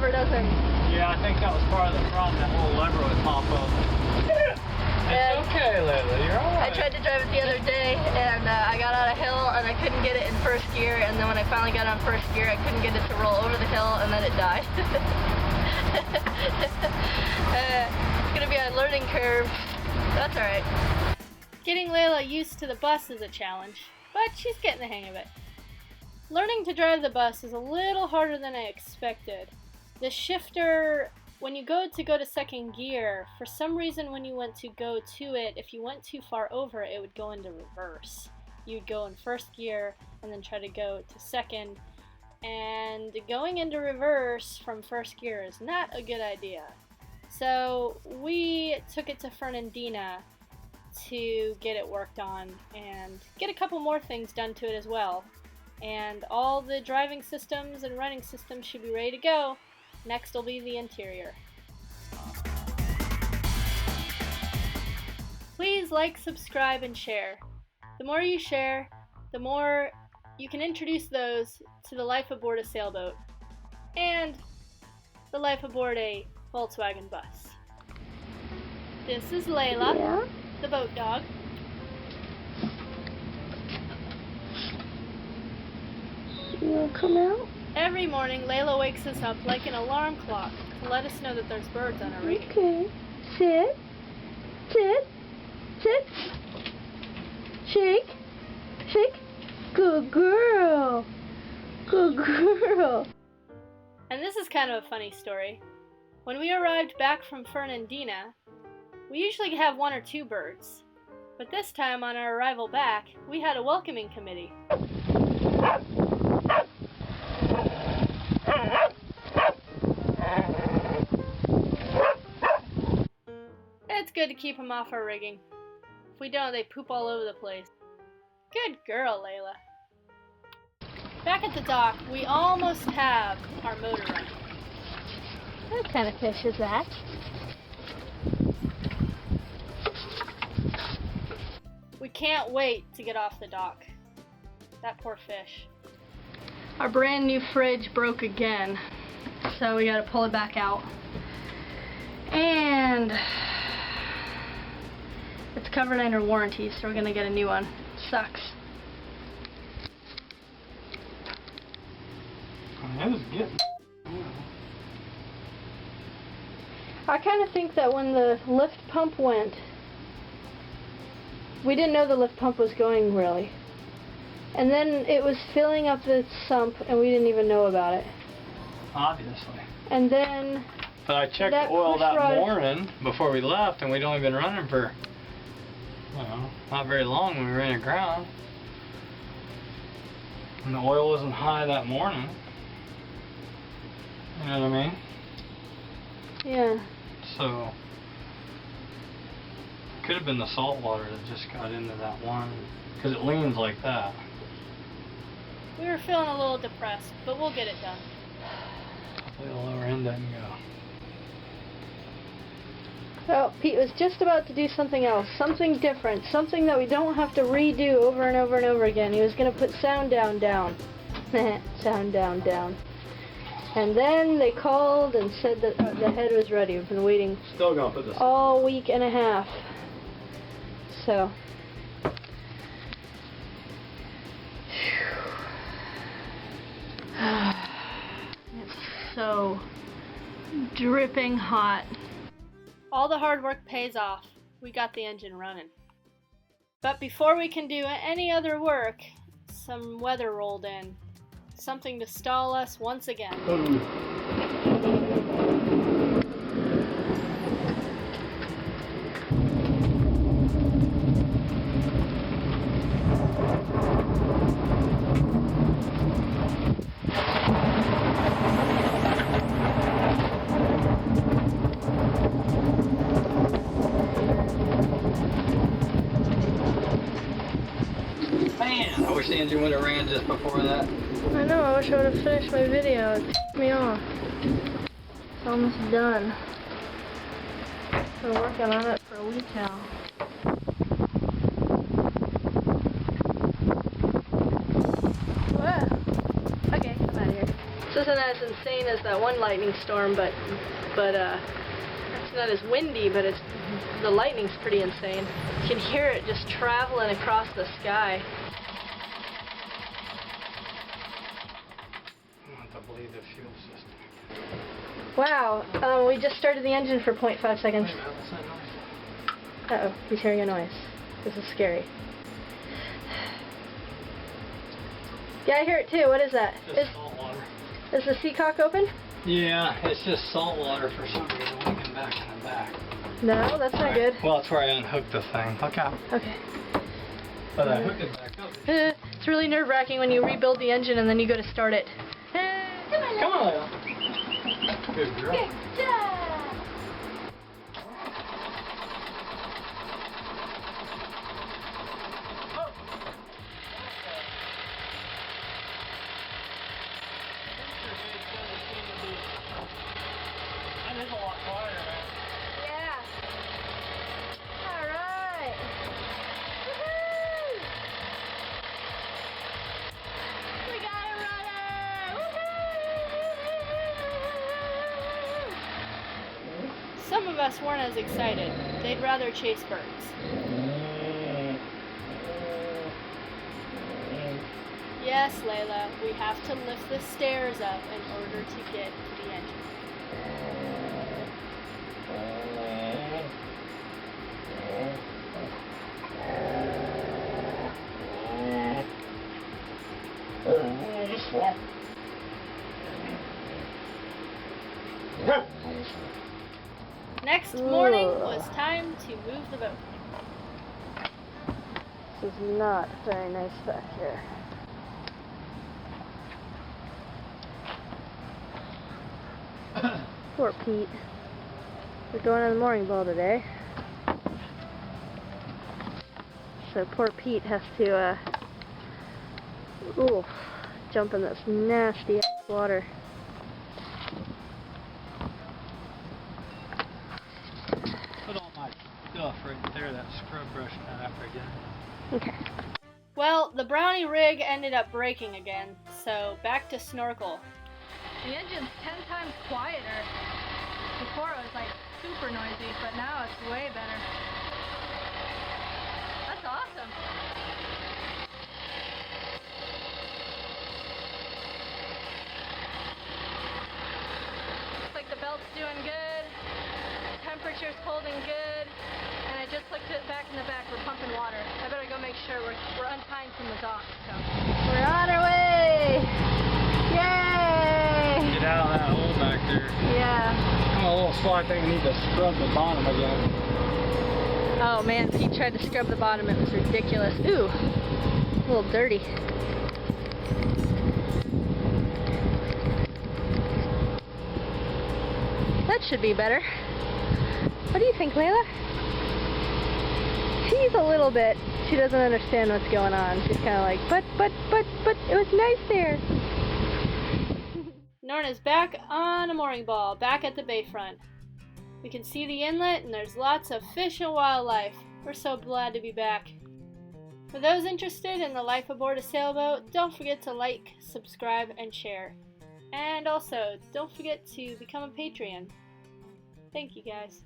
lever doesn't. Yeah, I think that was part of the problem. That little lever would pop up. It's okay, Layla. You're alright. I tried to drive it the other day, and I got on a hill, and I couldn't get it in first gear, and then when I finally got on first gear, I couldn't get it to roll over the hill, and then it died. It's going to be a learning curve. That's alright. Getting Layla used to the bus is a challenge, but she's getting the hang of it. Learning to drive the bus is a little harder than I expected. The shifter, when you go to second gear, for some reason when you went to go to it, if you went too far over, it would go into reverse. You'd go in first gear and then try to go to second, and going into reverse from first gear is not a good idea. So we took it to Fernandina to get it worked on and get a couple more things done to it as well. And all the driving systems and running systems should be ready to go. Next will be the interior. Please like, subscribe, and share. The more you share, the more you can introduce those to the life aboard a sailboat and the life aboard a Volkswagen bus. This is Layla, the boat dog. You want to come out? Every morning, Layla wakes us up like an alarm clock to let us know that there's birds on our radio. Okay. Sit. Sit. Sit. Shake. Shake. Good girl. Good girl. And this is kind of a funny story. When we arrived back from Fernandina, we usually have 1 or 2 birds. But this time on our arrival back, we had a welcoming committee. It's good to keep them off our rigging. If we don't, they poop all over the place. Good girl, Layla. Back at the dock, we almost have our motor running. What kind of fish is that? We can't wait to get off the dock. That poor fish. Our brand new fridge broke again, so we gotta pull it back out. And it's covered under warranty, so we're gonna get a new one. Sucks. It was getting. I kind of think that when the lift pump went, we didn't know the lift pump was going really. And then it was filling up the sump and we didn't even know about it. Obviously. And then But I checked the oil that morning before we left, and we'd only been running for, not very long when we ran aground. And the oil wasn't high that morning. You know what I mean? Yeah. So, could have been the salt water that just got into that one, because it leans like that. We were feeling a little depressed, but we'll get it done. Hopefully the lower end doesn't go. Well, Pete was just about to do something else, something different, something that we don't have to redo over and over and over again. He was going to put sound down, down. Sound down, down. And then they called and said that the head was ready. We've been waiting Still gonna put this all week and a half. So. It's so dripping hot. All the hard work pays off. We got the engine running. But before we can do any other work, some weather rolled in. Something to stall us once again. Man, I wish the engine would have ran just before that. I know, I wish I would have finished my video. It pissed me off. It's almost done. Been working on it for a week now. Whoa. Okay, I'm out of here. isn't as insane as that one lightning storm, but it's not as windy, but the lightning's pretty insane. You can hear it just traveling across the sky. I want to believe the fuel system. Wow, we just started the engine for 0.5 seconds. Uh-oh, he's hearing a noise. This is scary. Yeah, I hear it too. What is that? Just salt water. Is the seacock open? Yeah, it's just salt water for some reason. We can back in the back. No, that's not good. Well, that's where I unhooked the thing. Look out. Okay. But I hooked it back up. It's really nerve-wracking when you rebuild the engine and then you go to start it. Come on, Layla. Good girl. Good job. That is a lot quieter, man. Yeah. All right. Woohoo! We got a runner! Woohoo! Some of us weren't as excited. They'd rather chase birds. Yes, Layla, we have to lift the stairs up in order to get to the engine. Next morning was time to move the boat. This is not very nice back here. Poor Pete. We're going on the mooring ball today. So poor Pete has to, jump in this nasty water. Put all my stuff right there, that scrub brush out again. Okay. Well, the brownie rig ended up breaking again, so back to snorkel. The engine's 10 times quieter. Before it was like super noisy, but now it's way better. That's awesome. Looks like the belt's doing good. Temperature's holding good. And I just looked at back in the back. We're pumping water. I better go make sure we're untying from the dock. So we're on our way. Yay! Get out of that hole back there. Yeah. Come on, a little slow. I think we need to scrub the bottom again. Oh man, Pete tried to scrub the bottom. It was ridiculous. Ooh, a little dirty. That should be better. What do you think, Layla? She's a little bit, she doesn't understand what's going on. She's kind of like, but, it was nice there. Norna's back on a mooring ball, back at the bayfront. We can see the inlet and there's lots of fish and wildlife. We're so glad to be back. For those interested in the life aboard a sailboat, don't forget to like, subscribe, and share. And also, don't forget to become a Patreon. Thank you guys.